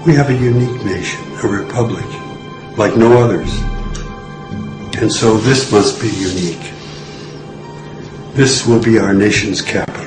We have a unique nation, a republic, like no others. And so this must be unique. This will be our nation's capital.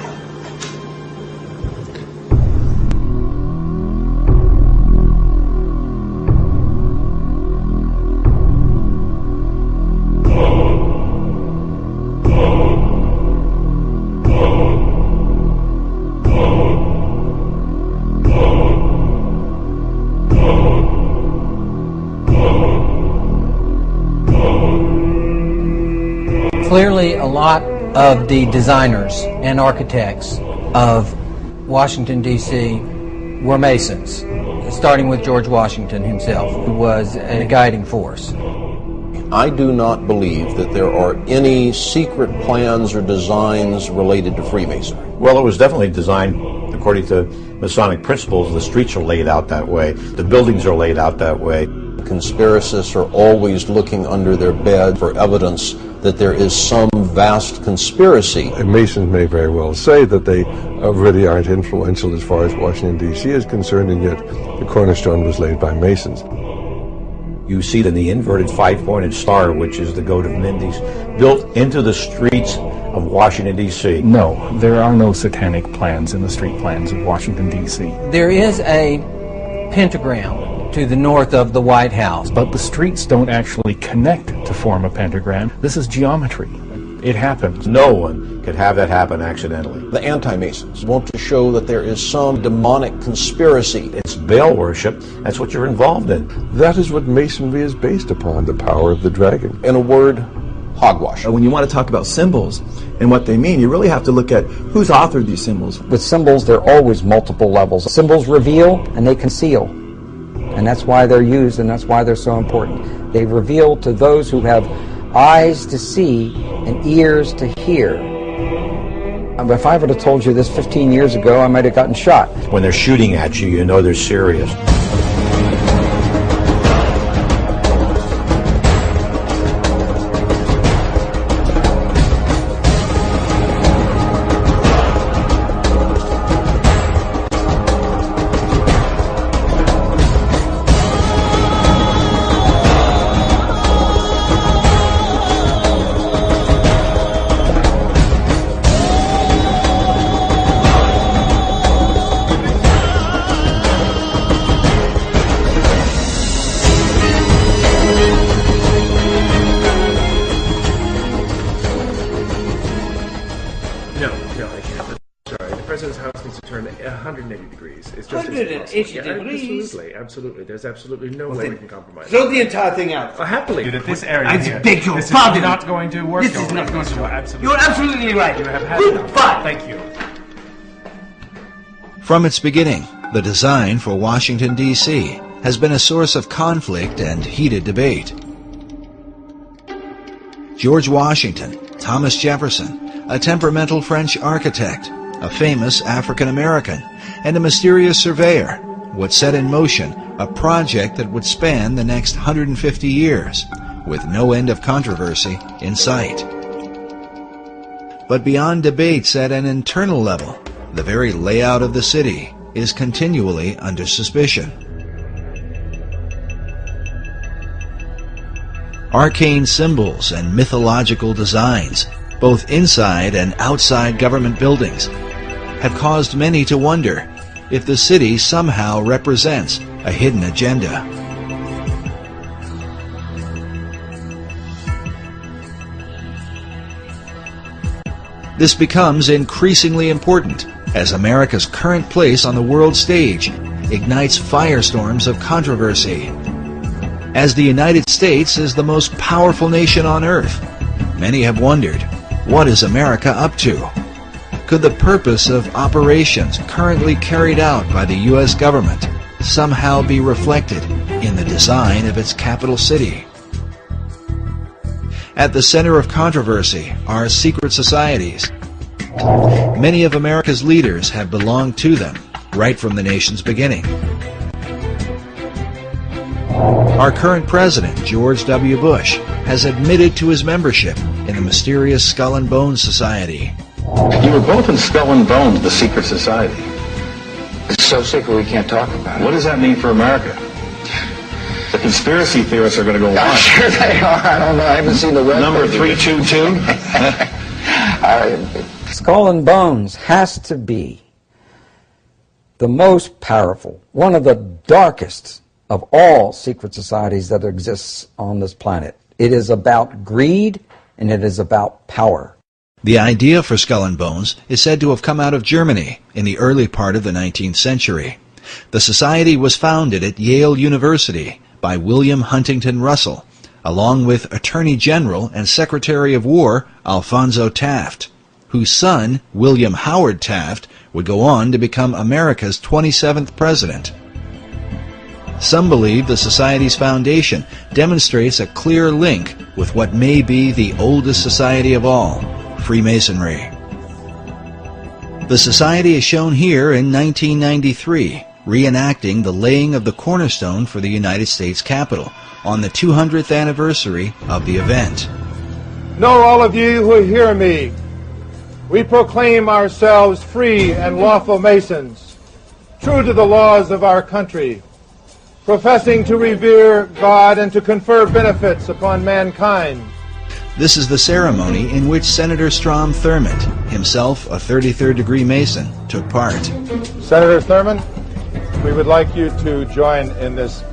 Clearly, a lot of the designers and architects of Washington, D.C. were Masons, starting with George Washington himself, who was a guiding force. I do not believe that there are any secret plans or designs related to Freemasonry. Well, it was definitely designed according to Masonic principles. The streets are laid out that way. The buildings are laid out that way. Conspiracists are always looking under their bed for evidence that there is some vast conspiracy. Masons may very well say that they really aren't influential as far as Washington, D.C. is concerned, and yet the cornerstone was laid by Masons. You see it in the inverted five-pointed star, which is the goat of Mendes, built into the streets of Washington, D.C. No, there are no satanic plans in the street plans of Washington, D.C. There is a pentagram to the north of the White House. But the streets don't actually connect to form a pentagram. This is geometry. It happens. No one could have that happen accidentally. The anti-Masons want to show that there is some demonic conspiracy. It's Baal worship. That's what you're involved in. That is what Masonry is based upon, the power of the dragon. In a word, hogwash. When you want to talk about symbols and what they mean, you really have to look at who's authored these symbols. With symbols, there are always multiple levels. Symbols reveal and they conceal. And that's why they're used, and that's why they're so important. They reveal to those who have eyes to see and ears to hear. If I would have told you this 15 years ago, I might have gotten shot. When they're shooting at you, you know they're serious. President's house needs to turn 180 degrees. It's just 180 degrees? Absolutely. There's absolutely no way we can compromise. Throw the entire thing out. Happily. Dude, this area I beg your pardon. This is not going to work. This is not going to work. Absolutely. You're absolutely right. You have had enough. Thank you. From its beginning, the design for Washington, D.C. has been a source of conflict and heated debate. George Washington, Thomas Jefferson, a temperamental French architect, a famous African-American, and a mysterious surveyor would set in motion a project that would span the next 150 years, with no end of controversy in sight. But beyond debates at an internal level, the very layout of the city is continually under suspicion. Arcane symbols and mythological designs, both inside and outside government buildings, have caused many to wonder if the city somehow represents a hidden agenda. This becomes increasingly important as America's current place on the world stage ignites firestorms of controversy. As the United States is the most powerful nation on earth, many have wondered, what is America up to? Could the purpose of operations currently carried out by the U.S. government somehow be reflected in the design of its capital city? At the center of controversy are secret societies. Many of America's leaders have belonged to them right from the nation's beginning. Our current president, George W. Bush, has admitted to his membership in the mysterious Skull and Bones Society. You were both in Skull and Bones, the secret society. It's so secret we can't talk about it. What does that mean for America? The conspiracy theorists are going to go on. I'm sure they are. I don't know. I haven't seen the web. Number 322? Skull and Bones has to be the most powerful, one of the darkest of all secret societies that exists on this planet. It is about greed and it is about power. The idea for Skull and Bones is said to have come out of Germany in the early part of the 19th century. The society was founded at Yale University by William Huntington Russell, along with Attorney General and Secretary of War Alphonso Taft, whose son, William Howard Taft, would go on to become America's 27th president. Some believe the Society's foundation demonstrates a clear link with what may be the oldest society of all, Freemasonry. The Society is shown here in 1993, reenacting the laying of the cornerstone for the United States Capitol on the 200th anniversary of the event. Know all of you who hear me, we proclaim ourselves free and lawful Masons, true to the laws of our country, professing to revere God and to confer benefits upon mankind. This is the ceremony in which Senator Strom Thurmond, himself a 33rd degree Mason, took part. Senator Thurmond, we would like you to join in this.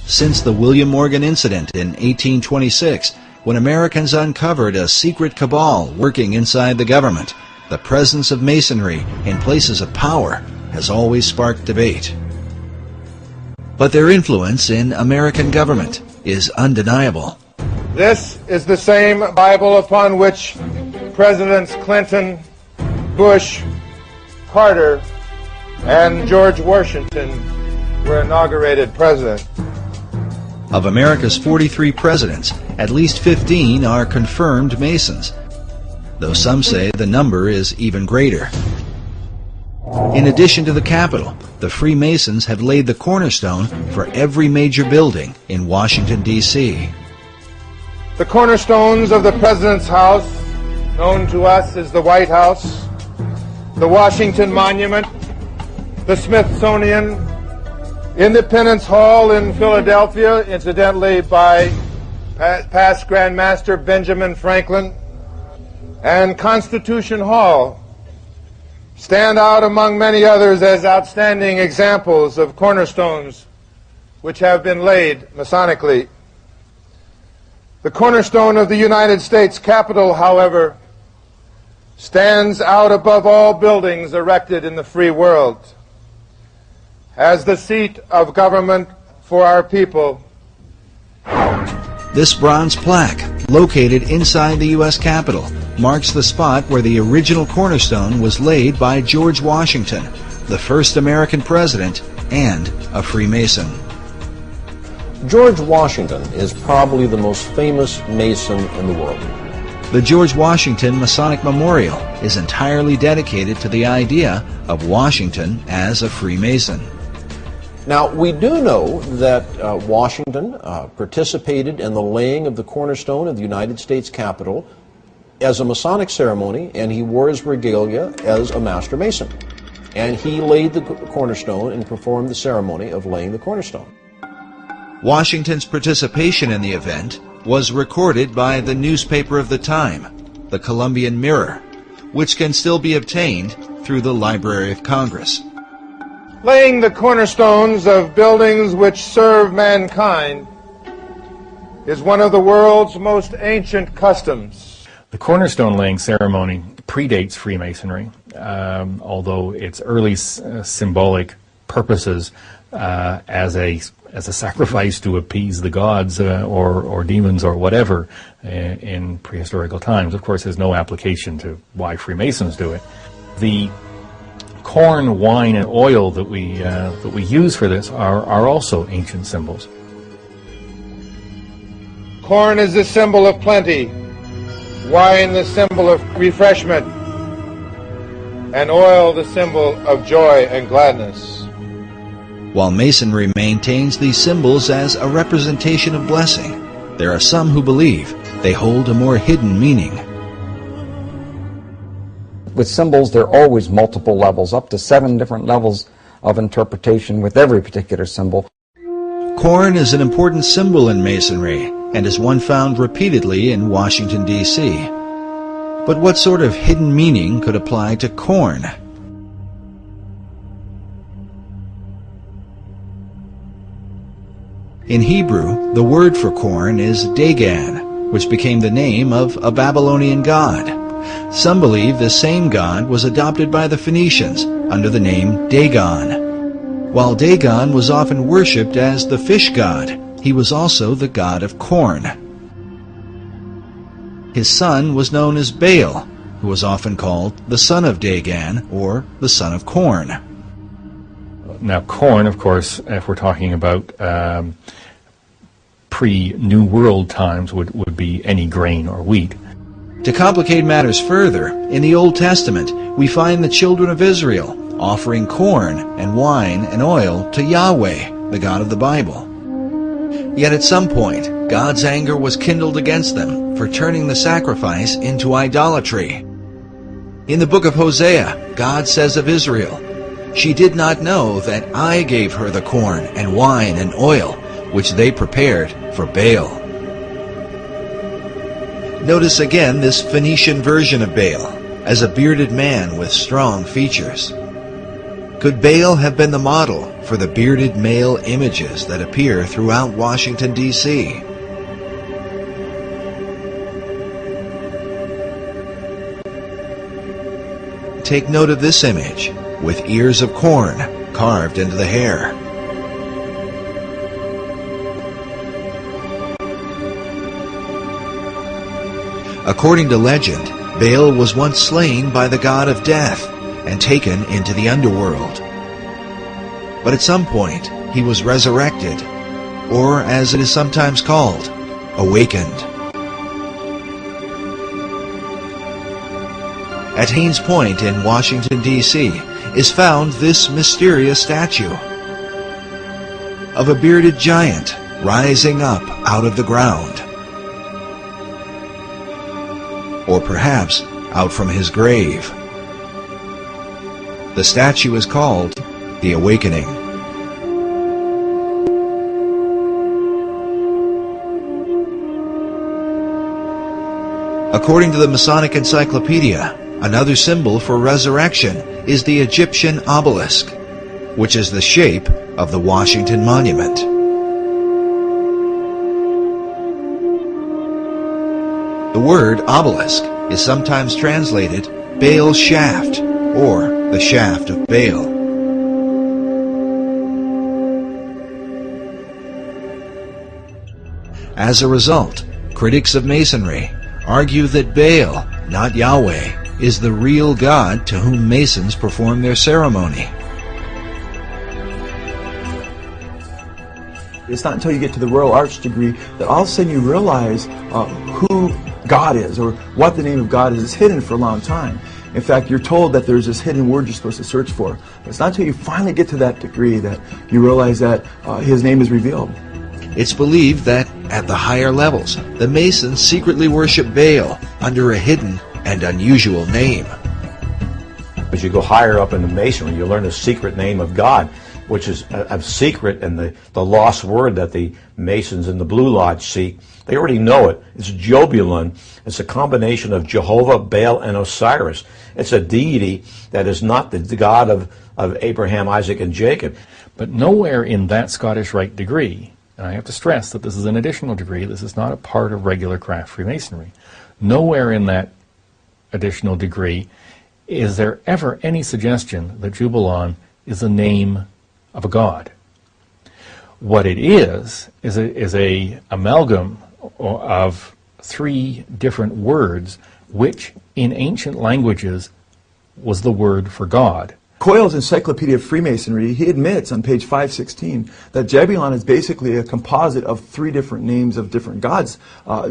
Since the William Morgan incident in 1826, when Americans uncovered a secret cabal working inside the government, the presence of Masonry in places of power has always sparked debate. But their influence in American government is undeniable. This is the same Bible upon which Presidents Clinton, Bush, Carter, and George Washington were inaugurated president. Of America's 43 presidents, at least 15 are confirmed Masons, though some say the number is even greater. In addition to the Capitol, the Freemasons have laid the cornerstone for every major building in Washington, D.C. The cornerstones of the President's House, known to us as the White House, the Washington Monument, the Smithsonian, Independence Hall in Philadelphia, incidentally by past Grand Master Benjamin Franklin, and Constitution Hall stand out among many others as outstanding examples of cornerstones which have been laid Masonically. The cornerstone of the United States Capitol, however, stands out above all buildings erected in the free world as the seat of government for our people. This bronze plaque, located inside the U.S. Capitol, marks the spot where the original cornerstone was laid by George Washington, the first American president and a Freemason. George Washington is probably the most famous Mason in the world. The George Washington Masonic Memorial is entirely dedicated to the idea of Washington as a Freemason. Now, we do know that Washington participated in the laying of the cornerstone of the United States Capitol as a Masonic ceremony, and he wore his regalia as a Master Mason. And he laid the cornerstone and performed the ceremony of laying the cornerstone. Washington's participation in the event was recorded by the newspaper of the time, the Columbian Mirror, which can still be obtained through the Library of Congress. Laying the cornerstones of buildings which serve mankind is one of the world's most ancient customs. The cornerstone laying ceremony predates Freemasonry, although its early symbolic purposes as a sacrifice to appease the gods or demons or whatever in prehistorical times, of course, has no application to why Freemasons do it. The corn, wine, and oil that we use for this are also ancient symbols. Corn is the symbol of plenty, wine the symbol of refreshment, and oil the symbol of joy and gladness. While Masonry maintains these symbols as a representation of blessing, there are some who believe they hold a more hidden meaning. with symbols, there are always multiple levels, up to 7 different levels of interpretation with every particular symbol. Corn is an important symbol in Masonry and is one found repeatedly in Washington, D.C. But what sort of hidden meaning could apply to corn? In Hebrew, the word for corn is Dagan, which became the name of a Babylonian god. Some believe the same god was adopted by the Phoenicians under the name Dagon. While Dagon was often worshipped as the fish god, he was also the god of corn. His son was known as Baal, who was often called the son of Dagan or the son of corn. Now, corn, of course, if we're talking about pre-New World times, would be any grain or wheat. To complicate matters further, in the Old Testament, we find the children of Israel offering corn and wine and oil to Yahweh, the God of the Bible. Yet at some point, God's anger was kindled against them for turning the sacrifice into idolatry. In the book of Hosea, God says of Israel, "She did not know that I gave her the corn and wine and oil, which they prepared for Baal." Notice again this Phoenician version of Baal, as a bearded man with strong features. Could Baal have been the model for the bearded male images that appear throughout Washington, D.C.? Take note of this image, with ears of corn carved into the hair. According to legend, Baal was once slain by the god of death and taken into the underworld. But at some point, he was resurrected, or as it is sometimes called, awakened. At Haynes Point in Washington, D.C., is found this mysterious statue of a bearded giant rising up out of the ground. Or perhaps out from his grave. The statue is called the Awakening. According to the Masonic Encyclopedia, another symbol for resurrection is the Egyptian obelisk, which is the shape of the Washington Monument. The word obelisk is sometimes translated Baal's shaft, or the shaft of Baal. As a result, critics of Masonry argue that Baal, not Yahweh, is the real God to whom Masons perform their ceremony. It's not until you get to the Royal Arch degree that all of a sudden you realize who God is, or what the name of God is. It's hidden for a long time. In fact, you're told that there's this hidden word you're supposed to search for. But it's not until you finally get to that degree that you realize that His name is revealed. It's believed that at the higher levels, the Masons secretly worship Baal under a hidden and unusual name. As you go higher up in the Masonry, you learn the secret name of God, which is a secret and the lost word that the Masons in the Blue Lodge seek. They already know it. It's Jobulun. It's a combination of Jehovah, Baal, and Osiris. It's a deity that is not the God of Abraham, Isaac, and Jacob. But nowhere in that Scottish Rite degree, and I have to stress that this is an additional degree, this is not a part of regular craft Freemasonry, nowhere in that additional degree is there ever any suggestion that Jubulon is the name of a god. What it is a amalgam of 3 different words, which in ancient languages was the word for God. Coyle's Encyclopedia of Freemasonry, he admits on page 516 that Jebulon is basically a composite of 3 different names of different gods.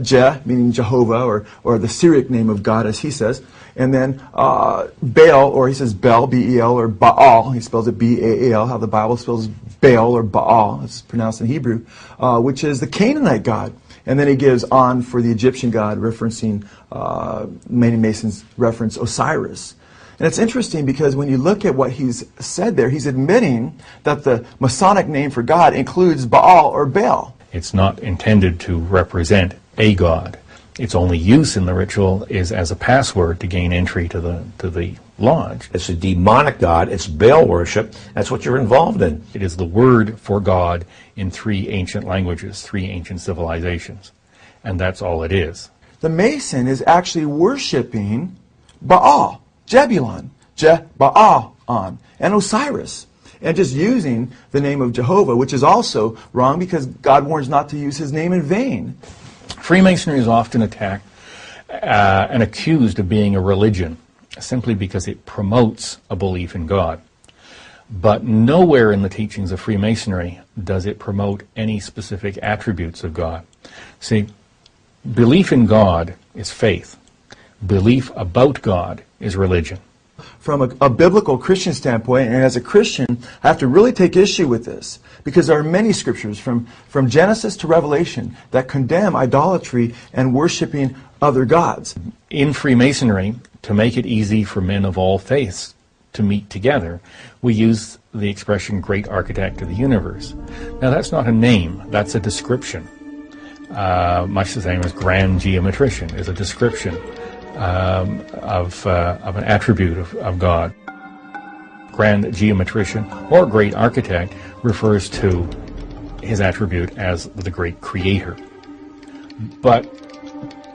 Je, meaning Jehovah, or the Syriac name of God, as he says. And then Baal, or he says Bel, B-E-L, or Baal, he spells it B-A-A-L, how the Bible spells Baal or Baal, it's pronounced in Hebrew, which is the Canaanite god. And then he gives on for the Egyptian god, referencing, many Masons reference Osiris. And it's interesting because when you look at what he's said there, he's admitting that the Masonic name for God includes Baal or Baal. It's not intended to represent a god. Its only use in the ritual is as a password to gain entry to the lodge. It's a demonic god. It's Baal worship. That's what you're involved in. It is the word for God in 3 ancient languages, 3 ancient civilizations. And that's all it is. The Mason is actually worshiping Baal, Jebulon, Je-Baal-on, and Osiris, and just using the name of Jehovah, which is also wrong because God warns not to use his name in vain. Freemasonry is often attacked and accused of being a religion simply because it promotes a belief in God. But nowhere in the teachings of Freemasonry does it promote any specific attributes of God. See, belief in God is faith. Belief about God is religion. From a biblical Christian standpoint, and as a Christian, I have to really take issue with this, because there are many scriptures from Genesis to Revelation that condemn idolatry and worshiping other gods. In Freemasonry, to make it easy for men of all faiths to meet together, we use the expression great architect of the universe. Now that's not a name, that's a description. Much the same as grand geometrician is a description of an attribute of God. Grand geometrician or great architect refers to his attribute as the great creator. But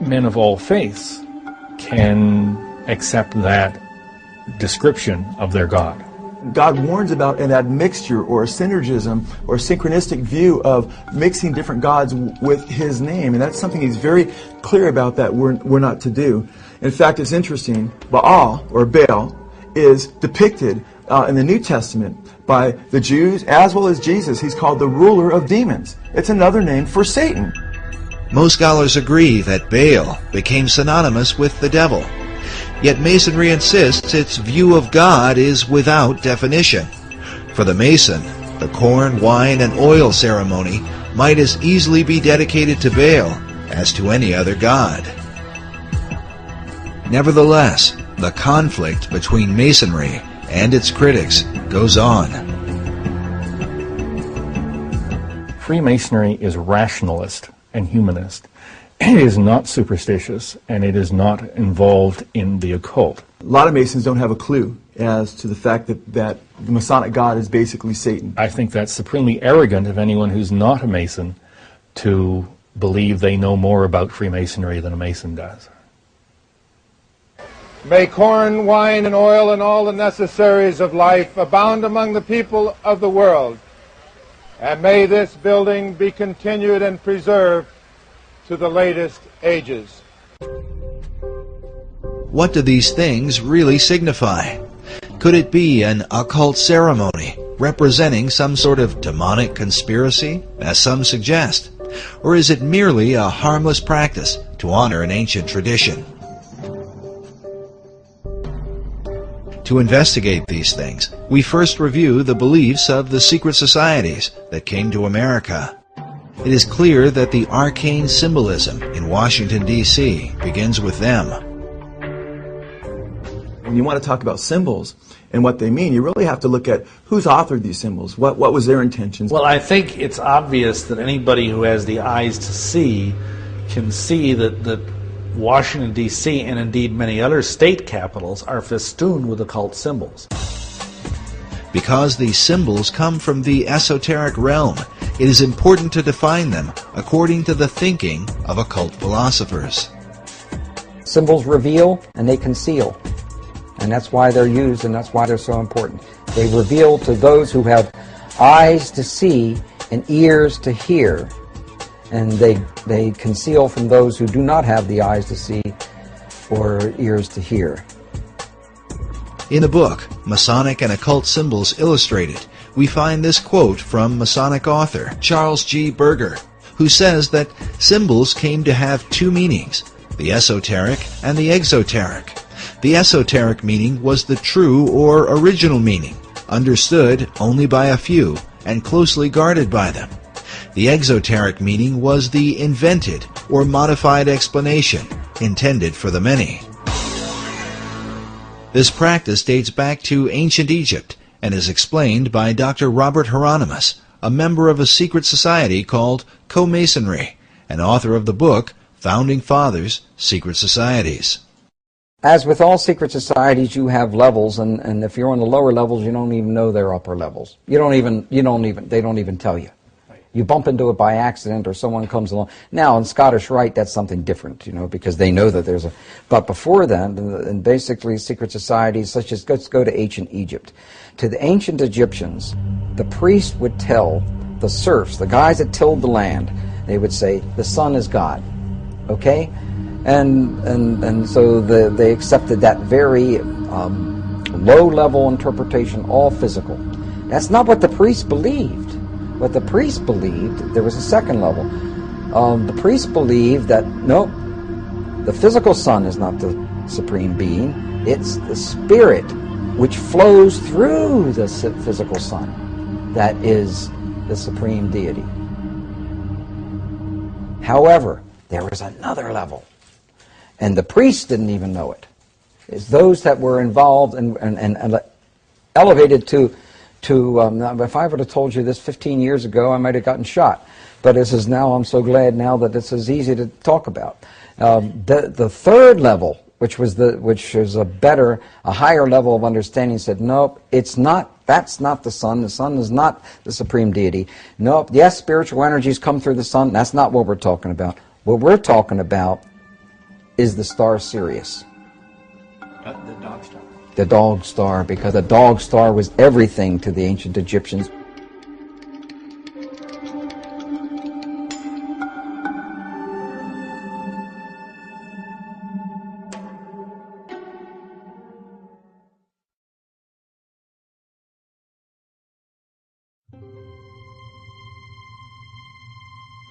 men of all faiths can accept that description of their God. God warns about an admixture or a synergism or a synchronistic view of mixing different gods with his name, and that's something he's very clear about that we're not to do. In fact, it's interesting, Baal or Baal is depicted in the New Testament by the Jews as well as Jesus. He's called the ruler of demons. It's another name for Satan. Most scholars agree that Baal became synonymous with the devil. Yet Masonry insists its view of God is without definition. For the Mason, the corn, wine, and oil ceremony might as easily be dedicated to Baal as to any other god. Nevertheless, the conflict between Masonry and its critics goes on. Freemasonry is rationalist and humanist. It is not superstitious, and it is not involved in the occult. A lot of Masons don't have a clue as to the fact that the Masonic God is basically Satan. I think that's supremely arrogant of anyone who's not a Mason to believe they know more about Freemasonry than a Mason does. May corn, wine, and oil, and all the necessaries of life abound among the people of the world. And may this building be continued and preserved to the latest ages. What do these things really signify? Could it be an occult ceremony representing some sort of demonic conspiracy, as some suggest? Or is it merely a harmless practice to honor an ancient tradition? To investigate these things, we first review the beliefs of the secret societies that came to America. It is clear that the arcane symbolism in Washington, D.C. begins with them. When you want to talk about symbols and what they mean, you really have to look at who's authored these symbols, what was their intentions. Well, I think it's obvious that anybody who has the eyes to see can see that Washington, D.C., and indeed many other state capitals are festooned with occult symbols. Because these symbols come from the esoteric realm, it is important to define them according to the thinking of occult philosophers. Symbols reveal and they conceal. And that's why they're used and that's why they're so important. They reveal to those who have eyes to see and ears to hear. And they conceal from those who do not have the eyes to see or ears to hear. In the book, Masonic and Occult Symbols Illustrated, we find this quote from Masonic author Charles G. Berger, who says that symbols came to have two meanings, the esoteric and the exoteric. The esoteric meaning was the true or original meaning, understood only by a few and closely guarded by them. The exoteric meaning was the invented or modified explanation intended for the many. This practice dates back to ancient Egypt and is explained by Dr. Robert Hieronymus, a member of a secret society called Freemasonry, and author of the book Founding Fathers, Secret Societies. As with all secret societies, you have levels, and if you're on the lower levels, you don't even know they're upper levels. They don't even tell you. You bump into it by accident, or someone comes along. Now, in Scottish Rite, that's something different, because they know that there's a... But before then, and basically secret societies, such as, let's go to ancient Egypt. To the ancient Egyptians, the priest would tell the serfs, the guys that tilled the land, they would say, the sun is God, okay? And so they accepted that very low-level interpretation, all physical. That's not what the priest believed. What the priest believed, there was a second level. The priest believed that, nope, the physical sun is not the supreme being. It's the spirit which flows through the physical sun that is the supreme deity. However, there was another level, and the priests didn't even know it. It's those that were involved and elevated to if I would have told you this 15 years ago, I might have gotten shot. But this is now, I'm so glad now that this is easy to talk about. The third level, which is a higher level of understanding, said, nope, it's not, that's not the sun. The sun is not the supreme deity. Nope, yes, spiritual energies come through the sun. That's not what we're talking about. What we're talking about is the star Sirius. The dog star. The dog star, because the dog star was everything to the ancient Egyptians.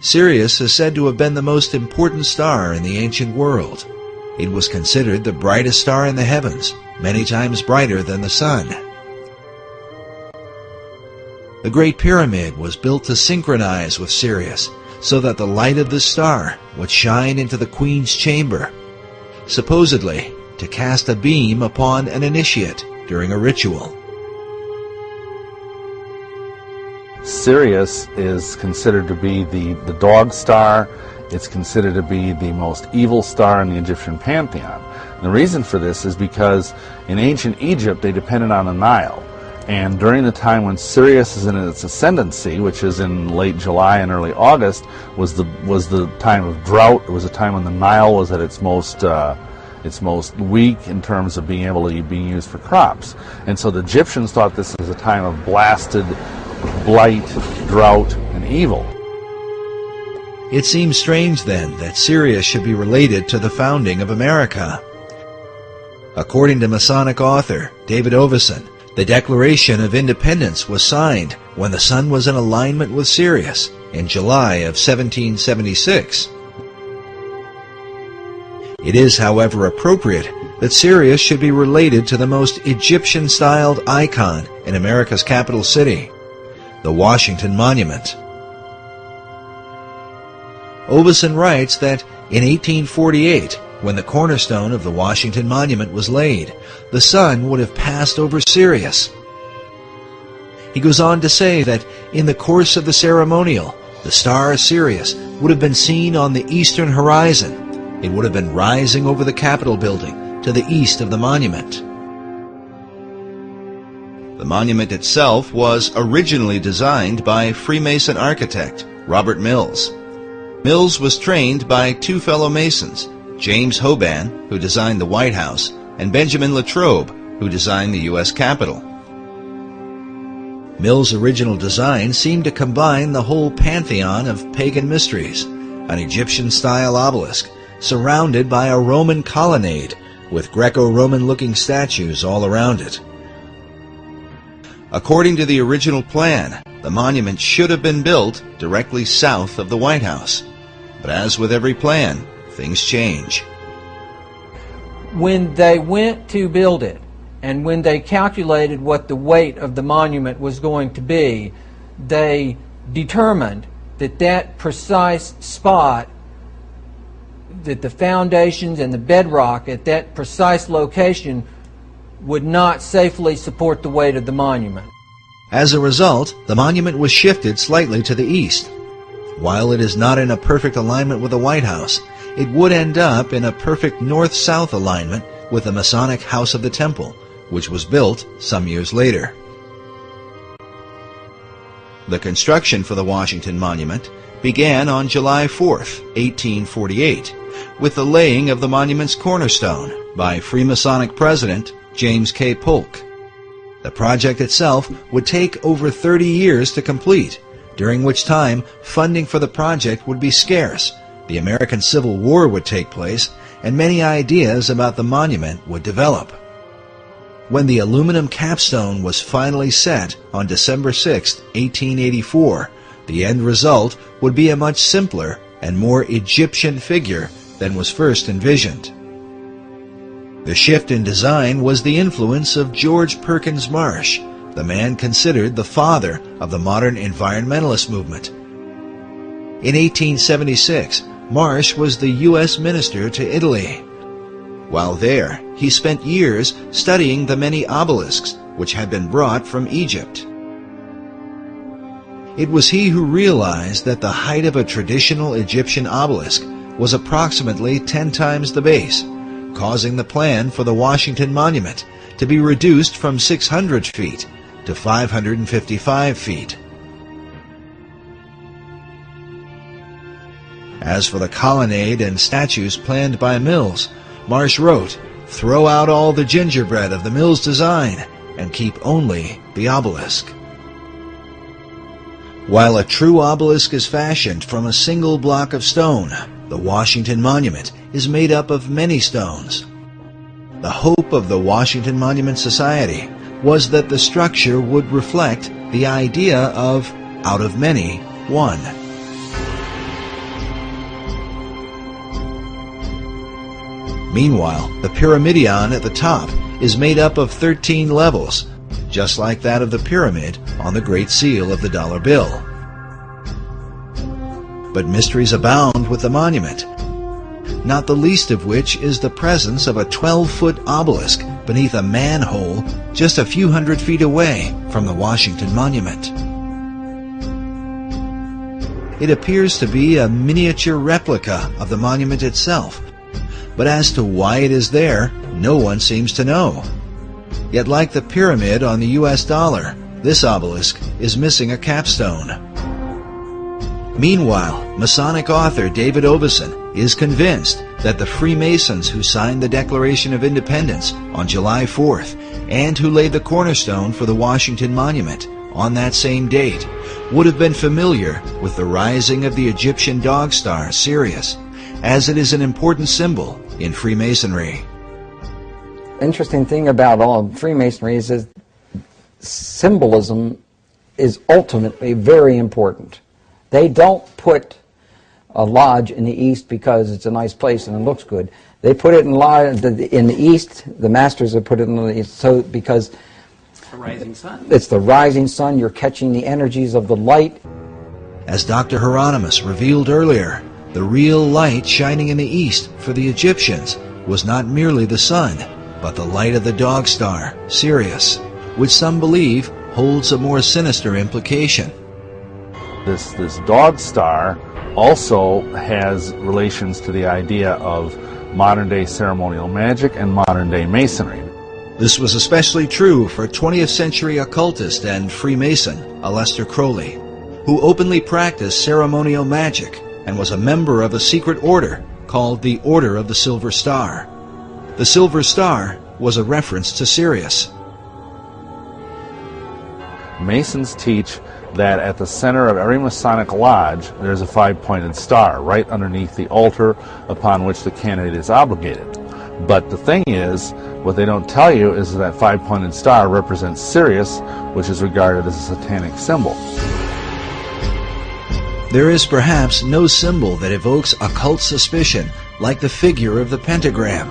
Sirius is said to have been the most important star in the ancient world. It was considered the brightest star in the heavens, many times brighter than the sun. The Great Pyramid was built to synchronize with Sirius, so that the light of the star would shine into the Queen's chamber, supposedly to cast a beam upon an initiate during a ritual. Sirius is considered to be the dog star. It's considered to be the most evil star in the Egyptian pantheon. And the reason for this is because in ancient Egypt they depended on the Nile. And during the time when Sirius is in its ascendancy, which is in late July and early August, was the time of drought. It was a time when the Nile was at its most weak in terms of being able to be used for crops. And so the Egyptians thought this was a time of blasted blight, drought, and evil. It seems strange, then, that Sirius should be related to the founding of America. According to Masonic author David Oveson, the Declaration of Independence was signed when the sun was in alignment with Sirius in July of 1776. It is, however, appropriate that Sirius should be related to the most Egyptian-styled icon in America's capital city, the Washington Monument. Oveson writes that in 1848, when the cornerstone of the Washington Monument was laid, the sun would have passed over Sirius. He goes on to say that in the course of the ceremonial, the star Sirius would have been seen on the eastern horizon. It would have been rising over the Capitol building to the east of the monument. The monument itself was originally designed by Freemason architect Robert Mills. Mills was trained by two fellow Masons, James Hoban, who designed the White House, and Benjamin Latrobe, who designed the U.S. Capitol. Mills' original design seemed to combine the whole pantheon of pagan mysteries, an Egyptian-style obelisk surrounded by a Roman colonnade with Greco-Roman-looking statues all around it. According to the original plan, the monument should have been built directly south of the White House. But as with every plan, things change. When they went to build it, and when they calculated what the weight of the monument was going to be, they determined that that precise spot, that the foundations and the bedrock at that precise location would not safely support the weight of the monument. As a result, the monument was shifted slightly to the east. While it is not in a perfect alignment with the White House, it would end up in a perfect north-south alignment with the Masonic House of the Temple, which was built some years later. The construction for the Washington Monument began on July 4, 1848, with the laying of the monument's cornerstone by Freemasonic President James K. Polk. The project itself would take over 30 years to complete, during which time funding for the project would be scarce, the American Civil War would take place, and many ideas about the monument would develop. When the aluminum capstone was finally set on December 6, 1884, the end result would be a much simpler and more Egyptian figure than was first envisioned. The shift in design was the influence of George Perkins Marsh, the man considered the father of the modern environmentalist movement. In 1876, Marsh was the U.S. minister to Italy. While there, he spent years studying the many obelisks which had been brought from Egypt. It was he who realized that the height of a traditional Egyptian obelisk was approximately 10 times the base, causing the plan for the Washington Monument to be reduced from 600 feet to 555 feet. As for the colonnade and statues planned by Mills, Marsh wrote, "Throw out all the gingerbread of the Mills design and keep only the obelisk." While a true obelisk is fashioned from a single block of stone, the Washington Monument is made up of many stones. The hope of the Washington Monument Society was that the structure would reflect the idea of, out of many, one. Meanwhile, the pyramidion at the top is made up of 13 levels, just like that of the pyramid on the Great Seal of the dollar bill. But mysteries abound with the monument, not the least of which is the presence of a 12-foot obelisk beneath a manhole just a few hundred feet away from the Washington Monument. It appears to be a miniature replica of the monument itself, but as to why it is there, no one seems to know. Yet like the pyramid on the U.S. dollar, this obelisk is missing a capstone. Meanwhile, Masonic author David Oveson is convinced that the Freemasons who signed the Declaration of Independence on July 4th and who laid the cornerstone for the Washington Monument on that same date would have been familiar with the rising of the Egyptian dog star Sirius, as it is an important symbol in Freemasonry. Interesting thing about all of Freemasonry is that symbolism is ultimately very important. They don't put a lodge in the east because it's a nice place and it looks good. They put it in the east. The masters have put it in the east, so because the rising sun. It's the rising sun. You're catching the energies of the light. As Dr. Hieronymus revealed earlier, the real light shining in the east for the Egyptians was not merely the sun, but the light of the dog star, Sirius, which some believe holds a more sinister implication. This dog star also has relations to the idea of modern-day ceremonial magic and modern-day Masonry. This was especially true for 20th century occultist and Freemason Aleister Crowley, who openly practiced ceremonial magic and was a member of a secret order called the Order of the Silver Star. The Silver Star was a reference to Sirius. Masons teach that at the center of every Masonic lodge there's a five-pointed star right underneath the altar upon which the candidate is obligated. But the thing is, what they don't tell you is that five-pointed star represents Sirius, which is regarded as a satanic symbol. There is perhaps no symbol that evokes occult suspicion like the figure of the pentagram,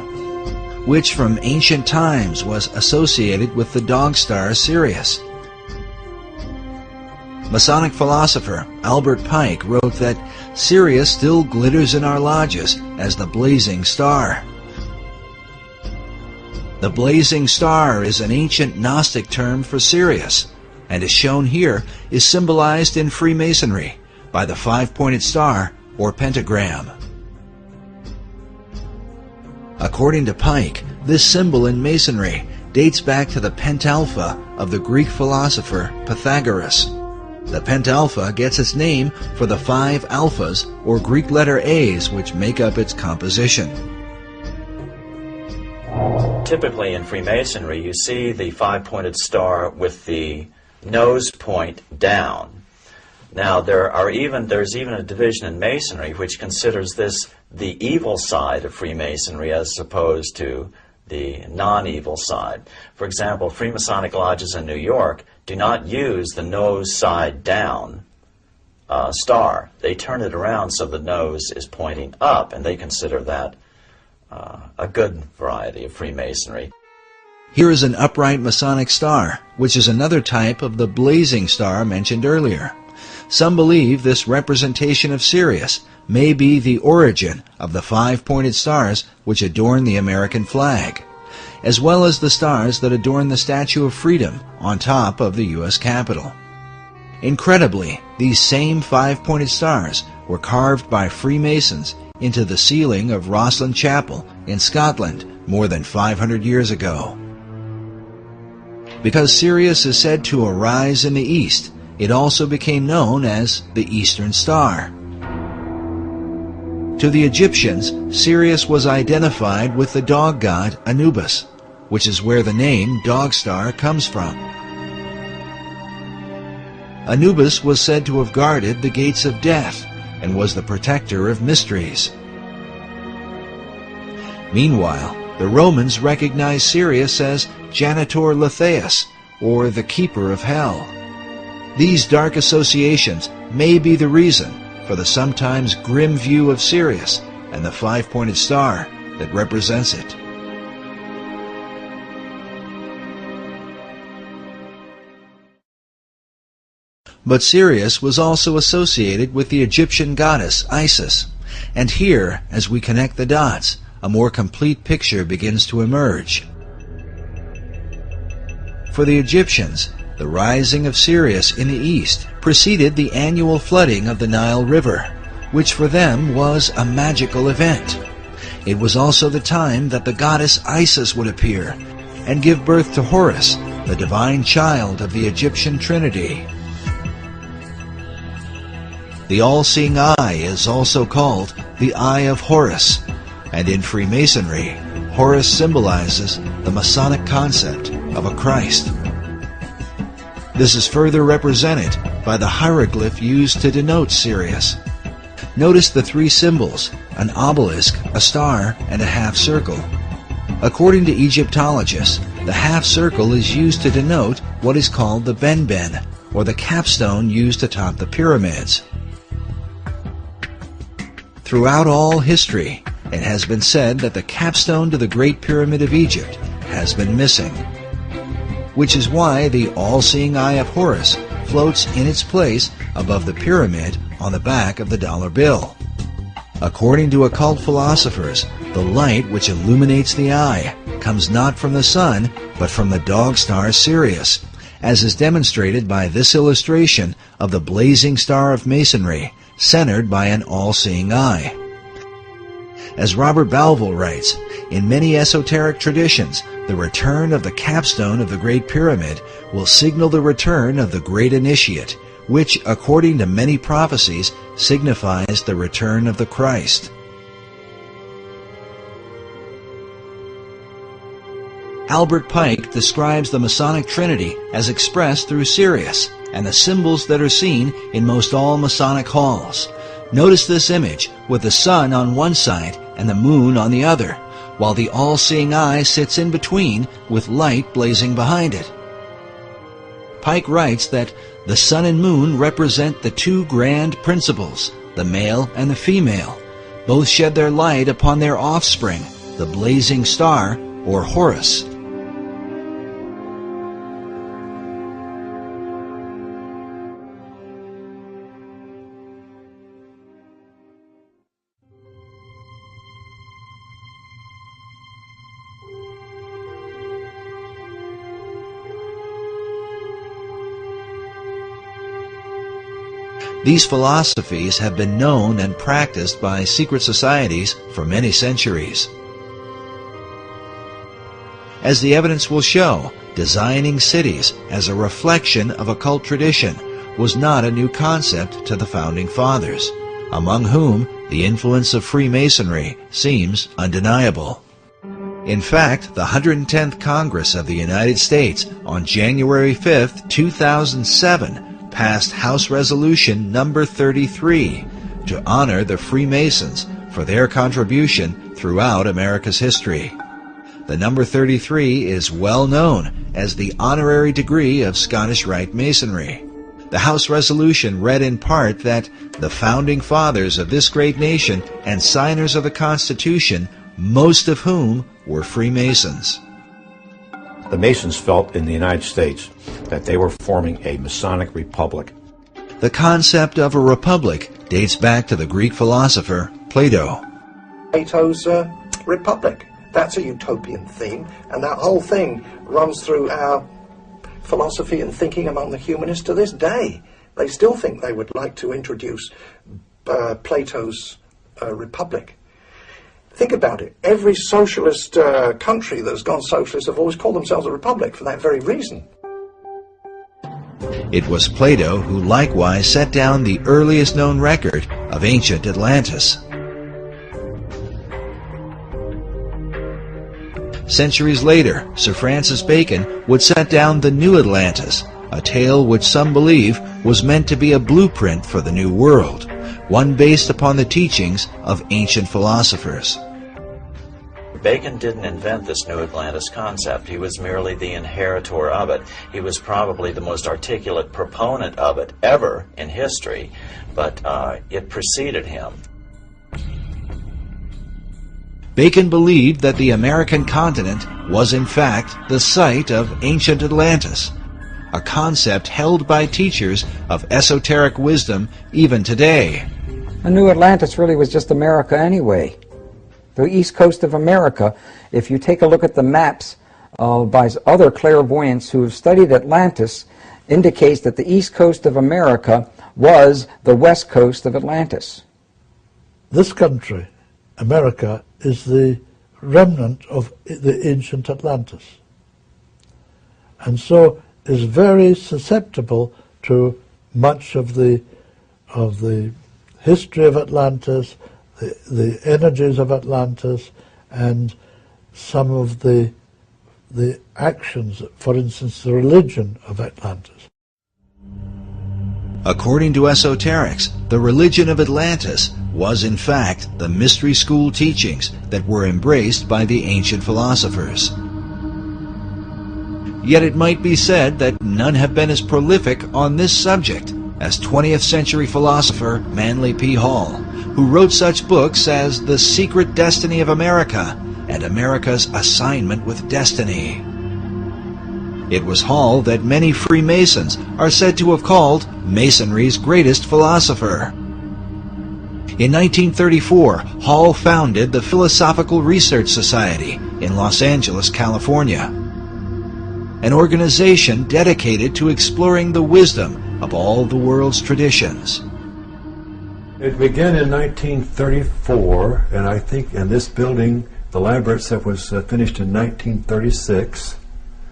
which from ancient times was associated with the dog star Sirius. Masonic philosopher Albert Pike wrote that Sirius still glitters in our lodges as the blazing star. The blazing star is an ancient Gnostic term for Sirius, and as shown here, is symbolized in Freemasonry by the five-pointed star or pentagram. According to Pike, this symbol in Masonry dates back to the pentalpha of the Greek philosopher Pythagoras. The pentalpha gets its name for the 5 alphas or Greek letter A's which make up its composition. Typically in Freemasonry, you see the five-pointed star with the nose point down. Now, there's even a division in Masonry which considers this the evil side of Freemasonry as opposed to the non-evil side. For example, Freemasonic lodges in New York do not use the nose side down star. They turn it around so the nose is pointing up, and they consider that a good variety of Freemasonry. Here is an upright Masonic star, which is another type of the blazing star mentioned earlier. Some believe this representation of Sirius may be the origin of the five-pointed stars which adorn the American flag, as well as the stars that adorn the Statue of Freedom on top of the U.S. Capitol. Incredibly, these same five-pointed stars were carved by Freemasons into the ceiling of Rosslyn Chapel in Scotland more than 500 years ago. Because Sirius is said to arise in the east, it also became known as the Eastern Star. To the Egyptians, Sirius was identified with the dog god Anubis, which is where the name Dog Star comes from. Anubis was said to have guarded the gates of death and was the protector of mysteries. Meanwhile, the Romans recognized Sirius as Janitor Letheus, or the Keeper of Hell. These dark associations may be the reason for the sometimes grim view of Sirius and the five-pointed star that represents it. But Sirius was also associated with the Egyptian goddess Isis, and here, as we connect the dots, a more complete picture begins to emerge. For the Egyptians, the rising of Sirius in the east preceded the annual flooding of the Nile River, which for them was a magical event. It was also the time that the goddess Isis would appear and give birth to Horus, the divine child of the Egyptian Trinity. The all-seeing eye is also called the Eye of Horus, and in Freemasonry, Horus symbolizes the Masonic concept of a Christ. This is further represented by the hieroglyph used to denote Sirius. Notice the three symbols, an obelisk, a star, and a half circle. According to Egyptologists, the half circle is used to denote what is called the benben, or the capstone used atop the pyramids. Throughout all history, it has been said that the capstone to the Great Pyramid of Egypt has been missing, which is why the all-seeing eye of Horus floats in its place above the pyramid on the back of the dollar bill. According to occult philosophers, the light which illuminates the eye comes not from the sun, but from the dog star Sirius, as is demonstrated by this illustration of the blazing star of Masonry, centered by an all-seeing eye. As Robert Balville writes, in many esoteric traditions, the return of the capstone of the Great Pyramid will signal the return of the Great Initiate, which, according to many prophecies, signifies the return of the Christ. Albert Pike describes the Masonic Trinity as expressed through Sirius and the symbols that are seen in most all Masonic halls. Notice this image with the sun on one side and the moon on the other, while the all-seeing eye sits in between with light blazing behind it. Pike writes that the sun and moon represent the two grand principles, the male and the female. Both shed their light upon their offspring, the blazing star, or Horus. These philosophies have been known and practiced by secret societies for many centuries. As the evidence will show, designing cities as a reflection of occult tradition was not a new concept to the Founding Fathers, among whom the influence of Freemasonry seems undeniable. In fact, the 110th Congress of the United States on January 5, 2007, passed House Resolution number 33 to honor the Freemasons for their contribution throughout America's history. The number 33 is well known as the honorary degree of Scottish Rite Masonry. The House resolution read in part that the Founding Fathers of this great nation and signers of the Constitution, most of whom were Freemasons. The Masons felt in the United States that they were forming a Masonic republic. The concept of a republic dates back to the Greek philosopher Plato. Plato's Republic. That's a utopian theme, and that whole thing runs through our philosophy and thinking among the humanists to this day. They still think they would like to introduce Plato's Republic. Think about it. Every socialist country that's gone socialist have always called themselves a republic for that very reason. It was Plato who likewise set down the earliest known record of ancient Atlantis. Centuries later, Sir Francis Bacon would set down the New Atlantis, a tale which some believe was meant to be a blueprint for the New World, one based upon the teachings of ancient philosophers. Bacon didn't invent this New Atlantis concept. He was merely the inheritor of it. He was probably the most articulate proponent of it ever in history, but it preceded him. Bacon believed that the American continent was in fact the site of ancient Atlantis, a concept held by teachers of esoteric wisdom even today. The New Atlantis really was just America anyway. The east coast of America, if you take a look at the maps by other clairvoyants who have studied Atlantis, indicates that the east coast of America was the west coast of Atlantis. This country, America, is the remnant of the ancient Atlantis, and so is very susceptible to much of the history of Atlantis, the energies of Atlantis, and some of the actions, for instance, the religion of Atlantis. According to esoterics, the religion of Atlantis was in fact the mystery school teachings that were embraced by the ancient philosophers. Yet it might be said that none have been as prolific on this subject as 20th century philosopher Manly P. Hall, who wrote such books as The Secret Destiny of America and America's Assignment with Destiny. It was Hall that many Freemasons are said to have called Masonry's greatest philosopher. In 1934, Hall founded the Philosophical Research Society in Los Angeles, California, an organization dedicated to exploring the wisdom of all the world's traditions. It began in 1934, and I think in this building, the library itself was finished in 1936.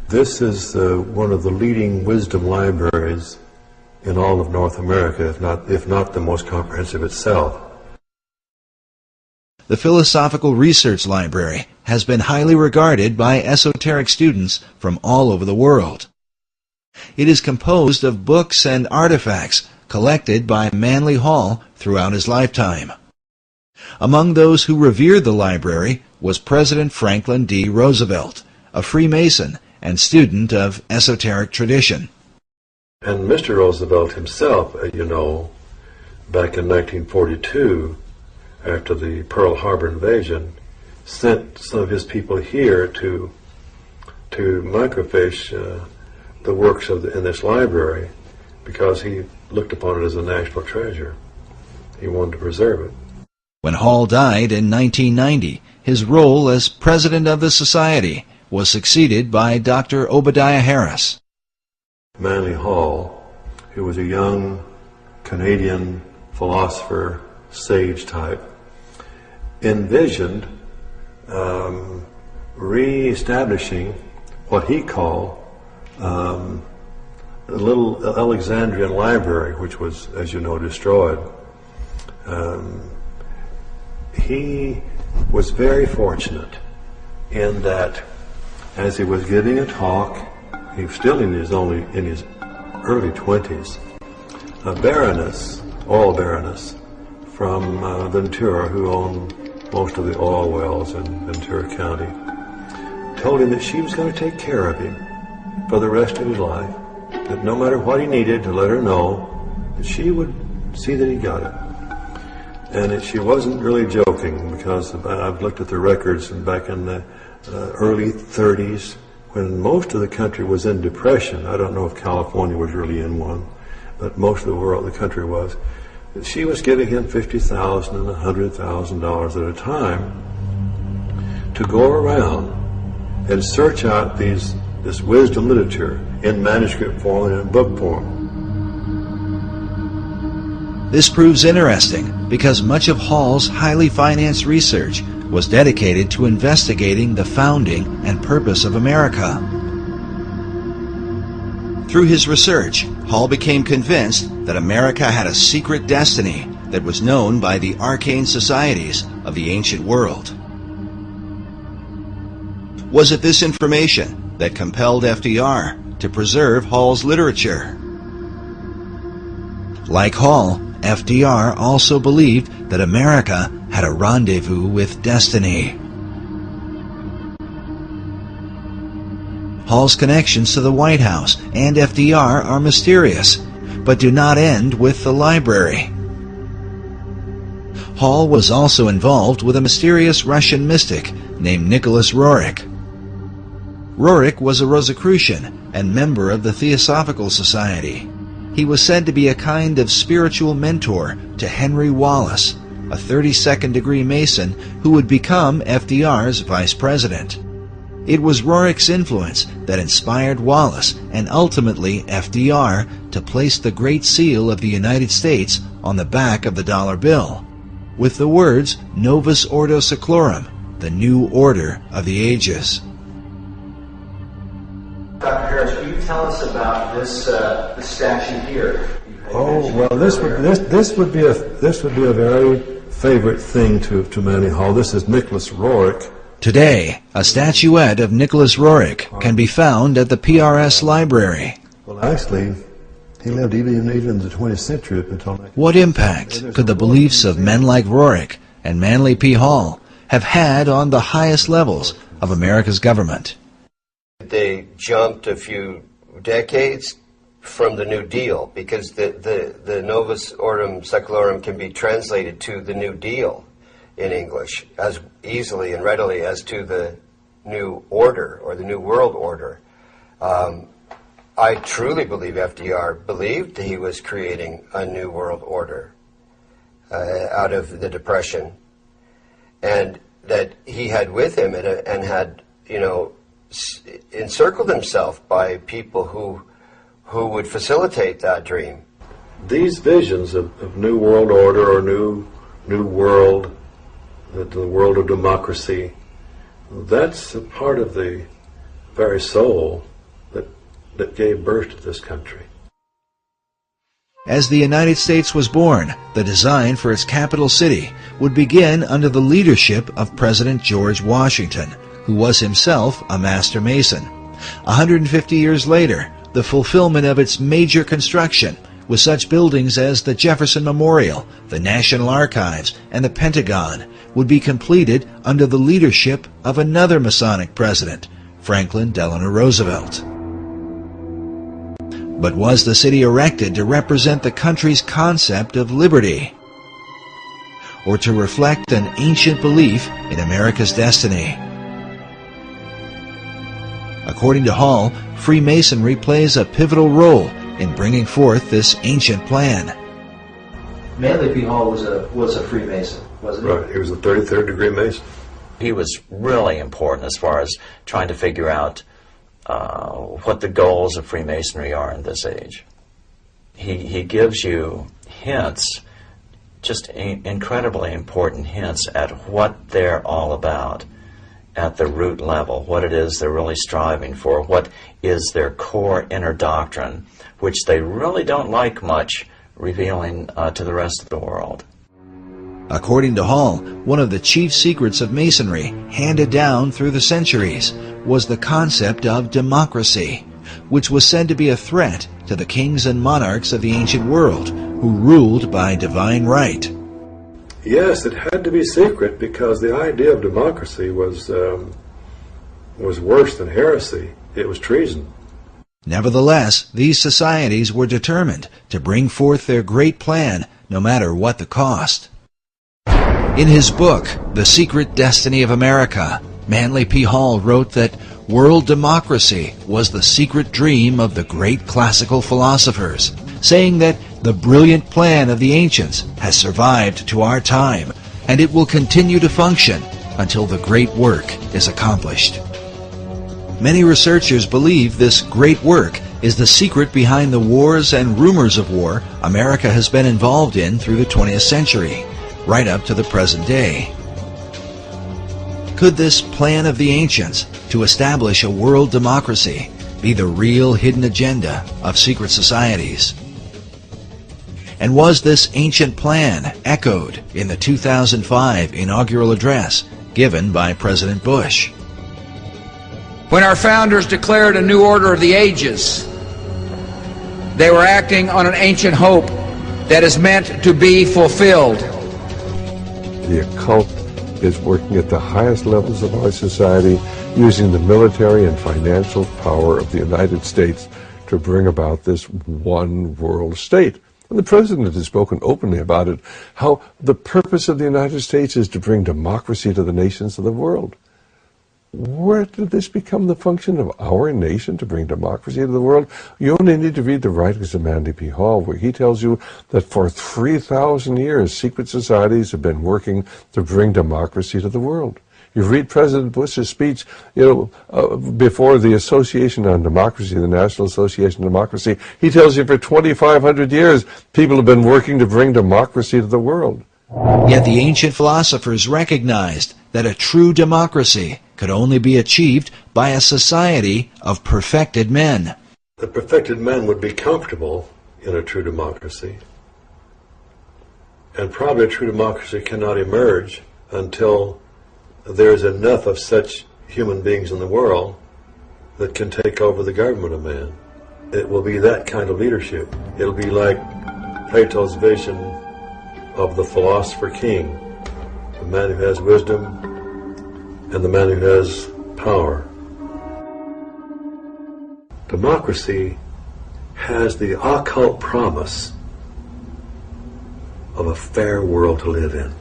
This is one of the leading wisdom libraries in all of North America, if not the most comprehensive itself. The Philosophical Research Library has been highly regarded by esoteric students from all over the world. It is composed of books and artifacts collected by Manly Hall throughout his lifetime. Among those who revered the library was President Franklin D. Roosevelt, a Freemason and student of esoteric tradition. And Mr. Roosevelt himself, back in 1942, after the Pearl Harbor invasion, sent some of his people here to microfiche the works in this library, because he looked upon it as a national treasure. He wanted to preserve it. When Hall died in 1990, his role as president of the society was succeeded by Dr. Obadiah Harris. Manly Hall, who was a young Canadian philosopher, sage type, envisioned re-establishing what he called the little Alexandrian library, which was, as you know, destroyed. He was very fortunate in that as he was giving a talk, he was still in his early 20s, a baroness, oil baroness from Ventura, who owned most of the oil wells in Ventura County, told him that she was going to take care of him for the rest of his life, that no matter what he needed, to let her know that she would see that he got it. And that she wasn't really joking, because I've looked at the records, and back in the early 30s, when most of the country was in depression, I don't know if California was really in one, but most of the country was, that she was giving him $50,000 and $100,000 at a time to go around and search out this wisdom literature in manuscript form and in book form. This proves interesting because much of Hall's highly financed research was dedicated to investigating the founding and purpose of America. Through his research, Hall became convinced that America had a secret destiny that was known by the arcane societies of the ancient world. Was it this information that compelled FDR to preserve Hall's literature? Like Hall, FDR also believed that America had a rendezvous with destiny. Hall's connections to the White House and FDR are mysterious, but do not end with the library. Hall was also involved with a mysterious Russian mystic named Nicholas Roerich. Roerich was a Rosicrucian and member of the Theosophical Society. He was said to be a kind of spiritual mentor to Henry Wallace, a 32nd degree Mason who would become FDR's vice president. It was Roerich's influence that inspired Wallace and ultimately FDR to place the Great Seal of the United States on the back of the dollar bill, with the words Novus Ordo Seclorum, the new order of the ages. Dr. Harris, will you tell us about this statue here? Oh well, this would be a very favorite thing to Manny Hall. This is Nicholas Roerich. Today, a statuette of Nicholas Roerich can be found at the PRS Library. Well, actually, he lived even in the 20th century until. What impact could the beliefs of men like Roerich and Manly P. Hall have had on the highest levels of America's government? They jumped a few decades from the New Deal, because the Novus Ordo Seclorum can be translated to the New Deal in English as easily and readily as to the New Order or the New World Order. I truly believe FDR believed he was creating a New World Order out of the Depression, and that he had with him and had, encircled himself by people who would facilitate that dream. These visions of New World Order or New World, the world of democracy, that's a part of the very soul that gave birth to this country. As the United States was born, the design for its capital city would begin under the leadership of President George Washington, who was himself a master mason. 150 years later, the fulfillment of its major construction, with such buildings as the Jefferson Memorial, the National Archives, and the Pentagon, would be completed under the leadership of another Masonic president, Franklin Delano Roosevelt. But was the city erected to represent the country's concept of liberty, or to reflect an ancient belief in America's destiny? According to Hall, Freemasonry plays a pivotal role in bringing forth this ancient plan. Manly P. Hall was a Freemason, wasn't he? Right, he was a 33rd degree Mason. He was really important as far as trying to figure out what the goals of Freemasonry are in this age. He gives you hints, just incredibly important hints at what they're all about at the root level, what it is they're really striving for, what is their core inner doctrine, which they really don't like much revealing to the rest of the world. According to Hall, one of the chief secrets of Masonry, handed down through the centuries, was the concept of democracy, which was said to be a threat to the kings and monarchs of the ancient world, who ruled by divine right. Yes, it had to be secret because the idea of democracy was worse than heresy. It was treason. Nevertheless, these societies were determined to bring forth their great plan, no matter what the cost. In his book, The Secret Destiny of America, Manly P. Hall wrote that world democracy was the secret dream of the great classical philosophers, saying that the brilliant plan of the ancients has survived to our time, and it will continue to function until the great work is accomplished. Many researchers believe this great work is the secret behind the wars and rumors of war America has been involved in through the 20th century, right up to the present day. Could this plan of the ancients to establish a world democracy be the real hidden agenda of secret societies? And was this ancient plan echoed in the 2005 inaugural address given by President Bush? When our founders declared a new order of the ages, they were acting on an ancient hope that is meant to be fulfilled. The occult is working at the highest levels of our society, using the military and financial power of the United States to bring about this one world state. And the President has spoken openly about it, how the purpose of the United States is to bring democracy to the nations of the world. Where did this become the function of our nation, to bring democracy to the world? You only need to read the writings of Manly P. Hall, where he tells you that for 3,000 years, secret societies have been working to bring democracy to the world. You read President Bush's speech, before the Association on Democracy, the National Association on Democracy. He tells you for 2,500 years, people have been working to bring democracy to the world. Yet the ancient philosophers recognized that a true democracy could only be achieved by a society of perfected men. The perfected men would be comfortable in a true democracy. And probably a true democracy cannot emerge until there's enough of such human beings in the world that can take over the government of man. It will be that kind of leadership. It'll be like Plato's vision of the philosopher king, the man who has wisdom and the man who has power. Democracy has the occult promise of a fair world to live in.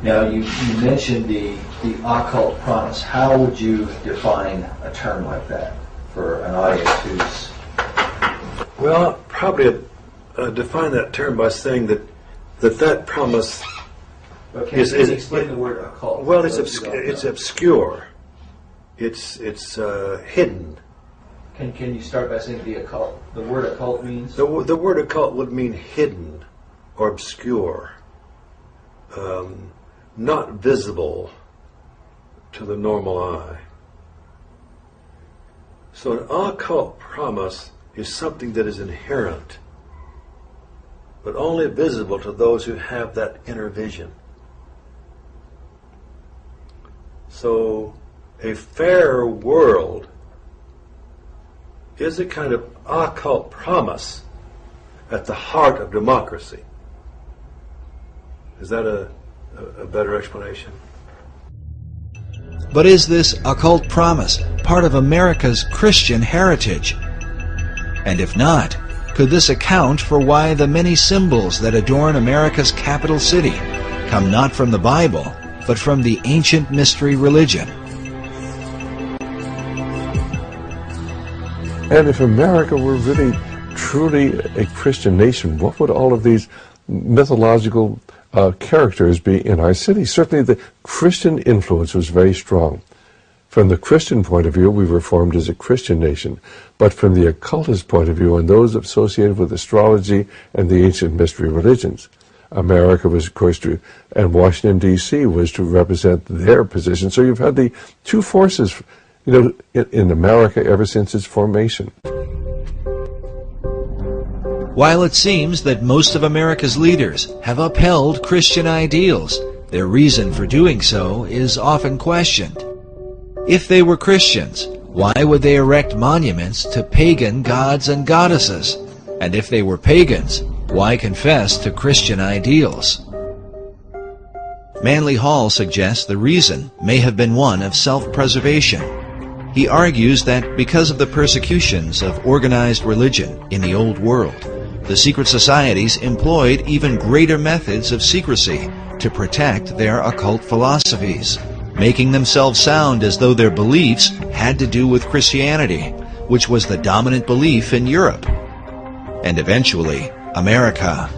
Now, you mentioned the occult promise. How would you define a term like that for an audience who's... Well, probably define that term by saying that promise is... Can you explain the word occult? Well, it's obscure. It's hidden. Can you start by saying the occult? The word occult means? The word occult would mean hidden or obscure. Not visible to the normal eye. So an occult promise is something that is inherent, but only visible to those who have that inner vision. So a fair world is a kind of occult promise at the heart of democracy. Is that a better explanation? But is this occult promise part of America's Christian heritage? And if not, could this account for why the many symbols that adorn America's capital city come not from the Bible, but from the ancient mystery religion? And if America were really, truly a Christian nation, what would all of these mythological characters be in our city? Certainly the Christian influence was very strong. From the Christian point of view, we were formed as a Christian nation. But from the occultist point of view, and those associated with astrology and the ancient mystery religions, America was, of course, and Washington, D.C. was to represent their position. So you've had the two forces, in America ever since its formation. While it seems that most of America's leaders have upheld Christian ideals, their reason for doing so is often questioned. If they were Christians, why would they erect monuments to pagan gods and goddesses? And if they were pagans, why confess to Christian ideals? Manly Hall suggests the reason may have been one of self-preservation. He argues that because of the persecutions of organized religion in the Old World, the secret societies employed even greater methods of secrecy to protect their occult philosophies, making themselves sound as though their beliefs had to do with Christianity, which was the dominant belief in Europe, and eventually America.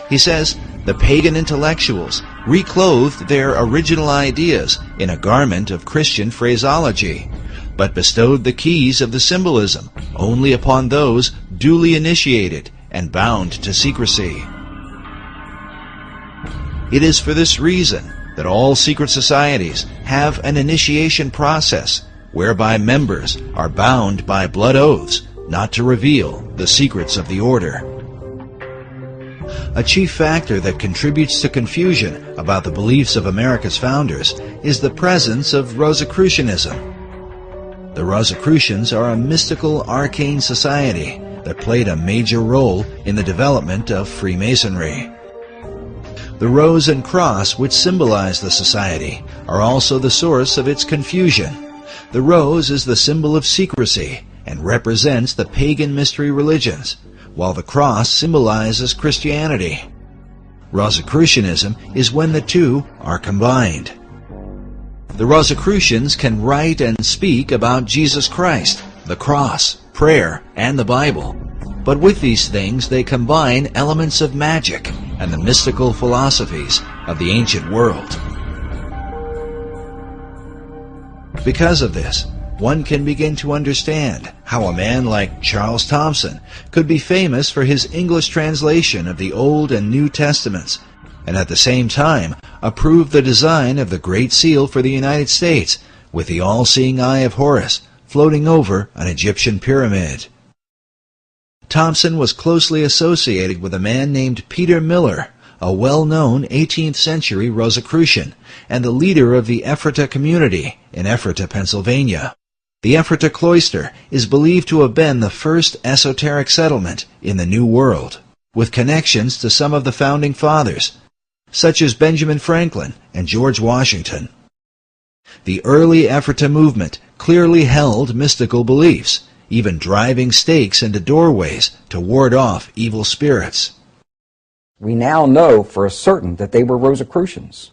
He says the pagan intellectuals reclothed their original ideas in a garment of Christian phraseology, but bestowed the keys of the symbolism only upon those duly initiated and bound to secrecy. It is for this reason that all secret societies have an initiation process whereby members are bound by blood oaths not to reveal the secrets of the order. A chief factor that contributes to confusion about the beliefs of America's founders is the presence of Rosicrucianism. The Rosicrucians are a mystical, arcane society that played a major role in the development of Freemasonry. The rose and cross, which symbolize the society, are also the source of its confusion. The rose is the symbol of secrecy and represents the pagan mystery religions, while the cross symbolizes Christianity. Rosicrucianism is when the two are combined. The Rosicrucians can write and speak about Jesus Christ, the cross, prayer, and the Bible. But with these things they combine elements of magic and the mystical philosophies of the ancient world. Because of this, one can begin to understand how a man like Charles Thomson could be famous for his English translation of the Old and New Testaments, and at the same time approve the design of the Great Seal for the United States, with the all-seeing eye of Horus floating over an Egyptian pyramid. Thomson was closely associated with a man named Peter Miller, a well-known 18th century Rosicrucian, and the leader of the Ephrata community in Ephrata, Pennsylvania. The Ephrata cloister is believed to have been the first esoteric settlement in the New World, with connections to some of the founding fathers, such as Benjamin Franklin and George Washington. The early Ephrata movement clearly held mystical beliefs, even driving stakes into doorways to ward off evil spirits. We now know for certain that they were Rosicrucians.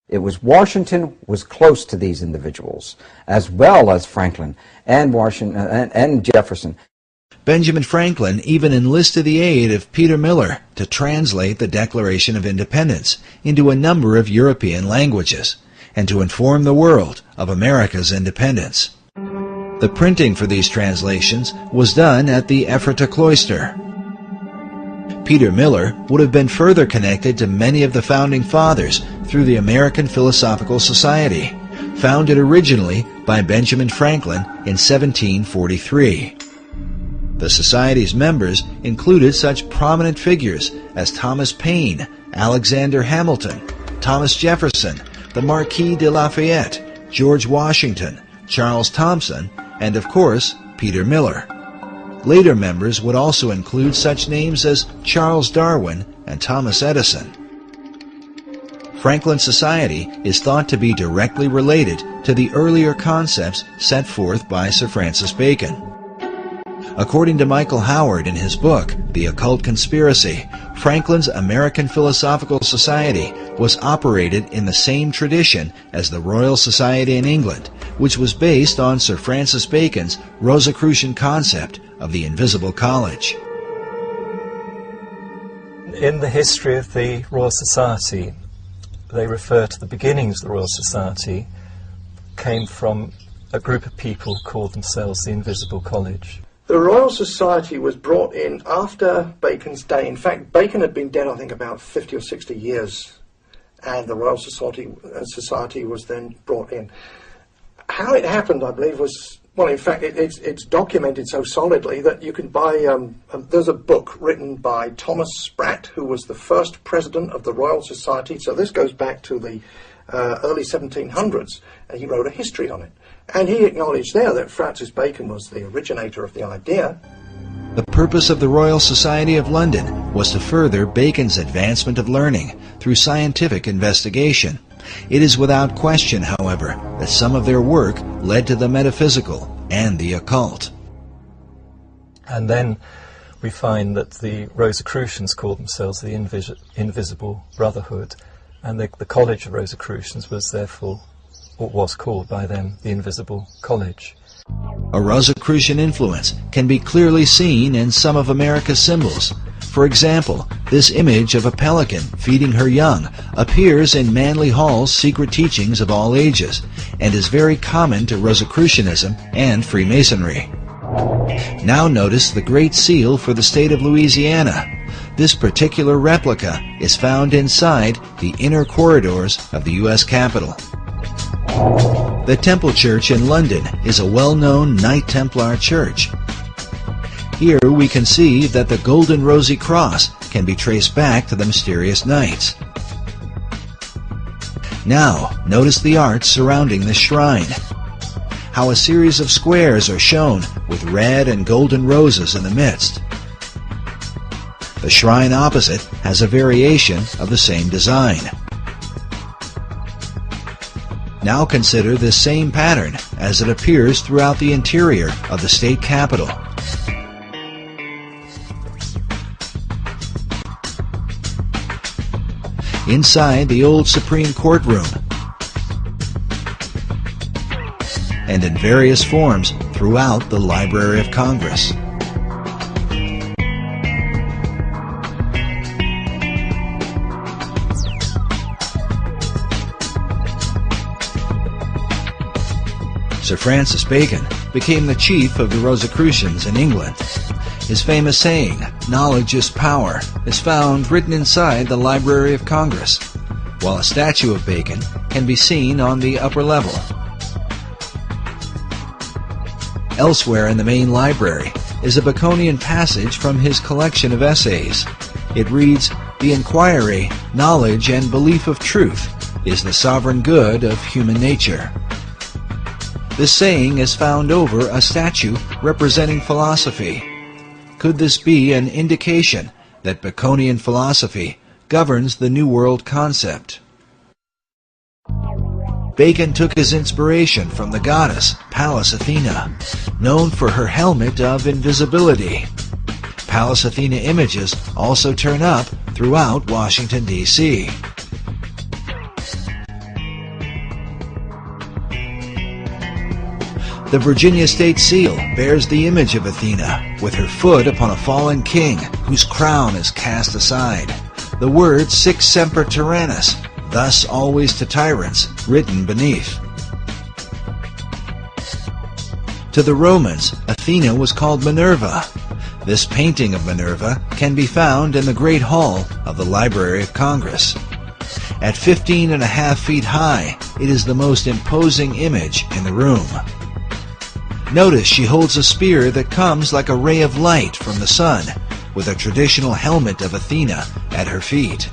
It was Washington was close to these individuals, as well as Franklin and Washington and Jefferson. Benjamin Franklin even enlisted the aid of Peter Miller to translate the Declaration of Independence into a number of European languages and to inform the world of America's independence. The printing for these translations was done at the Ephrata cloister. Peter Miller would have been further connected to many of the founding fathers through the American Philosophical Society, founded originally by Benjamin Franklin in 1743. The Society's members included such prominent figures as Thomas Paine, Alexander Hamilton, Thomas Jefferson, the Marquis de Lafayette, George Washington, Charles Thomson, and of course, Peter Miller. Later members would also include such names as Charles Darwin and Thomas Edison. Franklin Society is thought to be directly related to the earlier concepts set forth by Sir Francis Bacon. According to Michael Howard in his book, The Occult Conspiracy, Franklin's American Philosophical Society was operated in the same tradition as the Royal Society in England, which was based on Sir Francis Bacon's Rosicrucian concept of the Invisible College. In the history of the Royal Society, they refer to the beginnings of the Royal Society came from a group of people who called themselves the Invisible College. The Royal Society was brought in after Bacon's day. In fact, Bacon had been dead, I think, about 50 or 60 years, and the Royal Society was then brought in. How it happened, I believe, was, well, in fact, it's documented so solidly that you can buy, there's a book written by Thomas Sprat, who was the first president of the Royal Society, so this goes back to the early 1700s, and he wrote a history on it. And he acknowledged there that Francis Bacon was the originator of the idea. The purpose of the Royal Society of London was to further Bacon's advancement of learning through scientific investigation. It is without question, however, that some of their work led to the metaphysical and the occult. And then we find that the Rosicrucians called themselves the Invisible Brotherhood, and the College of Rosicrucians was therefore, or was called by them, the Invisible College. A Rosicrucian influence can be clearly seen in some of America's symbols. For example, this image of a pelican feeding her young appears in Manly Hall's Secret Teachings of All Ages and is very common to Rosicrucianism and Freemasonry. Now notice the Great Seal for the state of Louisiana. This particular replica is found inside the inner corridors of the U.S. Capitol. The Temple Church in London is a well-known Knight Templar church. Here we can see that the Golden Rosy Cross can be traced back to the mysterious knights. Now, notice the art surrounding the shrine. How a series of squares are shown with red and golden roses in the midst. The shrine opposite has a variation of the same design. Now consider this same pattern as it appears throughout the interior of the state capitol. Inside the old Supreme Court room, and in various forms throughout the Library of Congress. Sir Francis Bacon became the chief of the Rosicrucians in England. His famous saying, "Knowledge is power," is found written inside the Library of Congress, while a statue of Bacon can be seen on the upper level. Elsewhere in the main library is a Baconian passage from his collection of essays. It reads, "The inquiry, knowledge, and belief of truth is the sovereign good of human nature." This saying is found over a statue representing philosophy. Could this be an indication that Baconian philosophy governs the New World concept? Bacon took his inspiration from the goddess Pallas Athena, known for her helmet of invisibility. Pallas Athena images also turn up throughout Washington, D.C. The Virginia State Seal bears the image of Athena, with her foot upon a fallen king, whose crown is cast aside. The word Sic Semper Tyrannis, thus always to tyrants, written beneath. To the Romans, Athena was called Minerva. This painting of Minerva can be found in the Great Hall of the Library of Congress. At 15.5 feet high, it is the most imposing image in the room. Notice she holds a spear that comes like a ray of light from the sun, with a traditional helmet of Athena at her feet.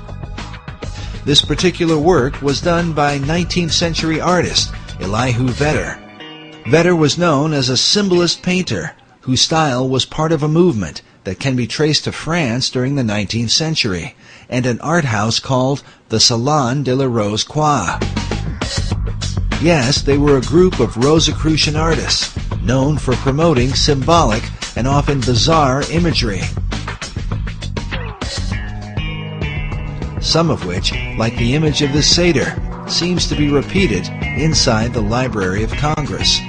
This particular work was done by 19th century artist Elihu Vedder. Vedder was known as a symbolist painter, whose style was part of a movement that can be traced to France during the 19th century, and an art house called the Salon de la Rose Croix. Yes, they were a group of Rosicrucian artists, known for promoting symbolic and often bizarre imagery. Some of which, like the image of this satyr, seems to be repeated inside the Library of Congress.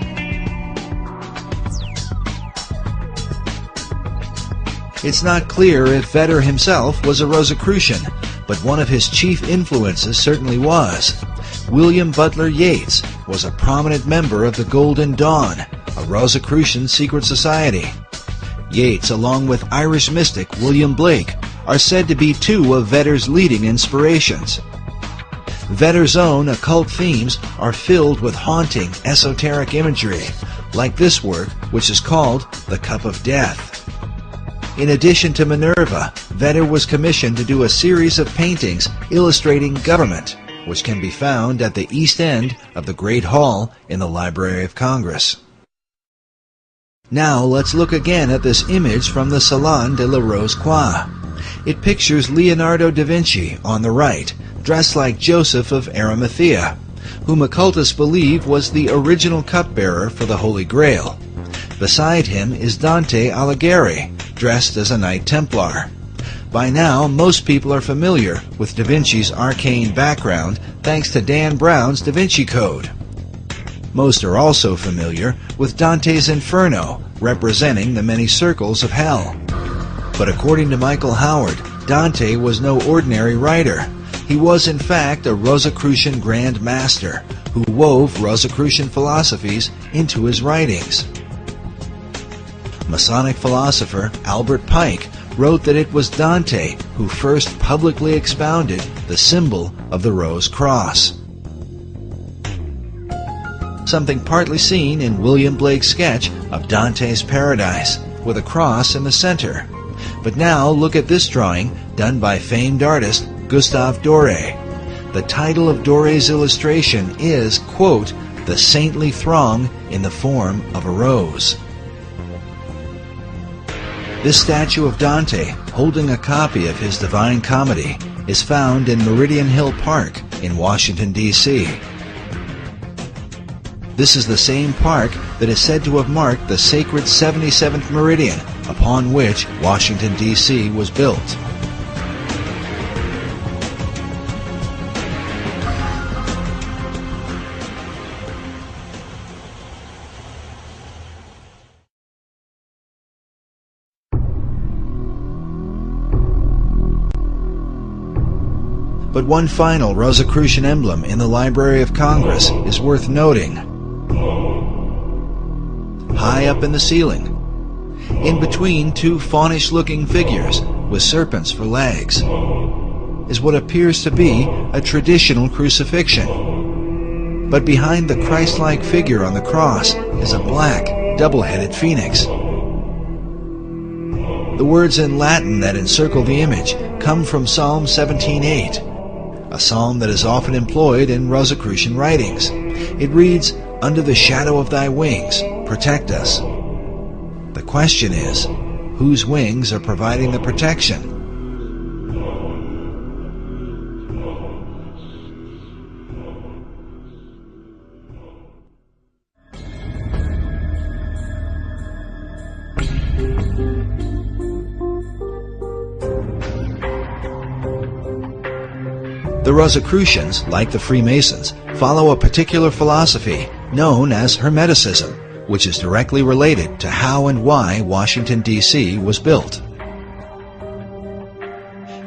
It's not clear if Vedder himself was a Rosicrucian, but one of his chief influences certainly was. William Butler Yeats was a prominent member of the Golden Dawn, a Rosicrucian secret society. Yeats, along with Irish mystic William Blake, are said to be two of Vedder's leading inspirations. Vedder's own occult themes are filled with haunting, esoteric imagery, like this work, which is called The Cup of Death. In addition to Minerva, Vedder was commissioned to do a series of paintings illustrating government, which can be found at the east end of the Great Hall in the Library of Congress. Now let's look again at this image from the Salon de la Rose-Croix. It pictures Leonardo da Vinci on the right, dressed like Joseph of Arimathea, whom occultists believe was the original cupbearer for the Holy Grail. Beside him is Dante Alighieri, dressed as a Knight Templar. By now, most people are familiar with Da Vinci's arcane background thanks to Dan Brown's Da Vinci Code. Most are also familiar with Dante's Inferno, representing the many circles of hell. But according to Michael Howard, Dante was no ordinary writer. He was in fact a Rosicrucian Grand Master who wove Rosicrucian philosophies into his writings. Masonic philosopher Albert Pike wrote that it was Dante who first publicly expounded the symbol of the Rose Cross. Something partly seen in William Blake's sketch of Dante's Paradise, with a cross in the center. But now look at this drawing done by famed artist Gustave Doré. The title of Doré's illustration is, quote, "The Saintly Throng in the Form of a Rose." This statue of Dante, holding a copy of his Divine Comedy, is found in Meridian Hill Park in Washington, D.C. This is the same park that is said to have marked the sacred 77th meridian upon which Washington, D.C. was built. But one final Rosicrucian emblem in the Library of Congress is worth noting. High up in the ceiling, in between two faunish-looking figures with serpents for legs, is what appears to be a traditional crucifixion. But behind the Christ-like figure on the cross is a black, double-headed phoenix. The words in Latin that encircle the image come from Psalm 17:8, a psalm that is often employed in Rosicrucian writings. It reads, "Under the shadow of thy wings, protect us." The question is, whose wings are providing the protection? The Rosicrucians, like the Freemasons, follow a particular philosophy known as Hermeticism, which is directly related to how and why Washington, D.C. was built.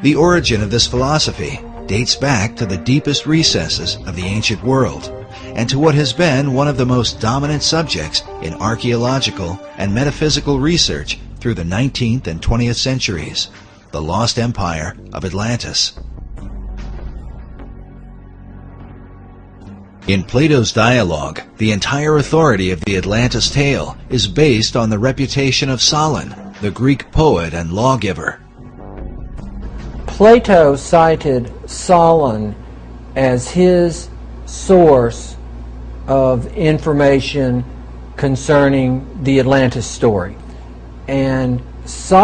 The origin of this philosophy dates back to the deepest recesses of the ancient world, and to what has been one of the most dominant subjects in archaeological and metaphysical research through the 19th and 20th centuries, the lost empire of Atlantis. In Plato's dialogue, the entire authority of the Atlantis tale is based on the reputation of Solon, the Greek poet and lawgiver. Plato cited Solon as his source of information concerning the Atlantis story. And Solon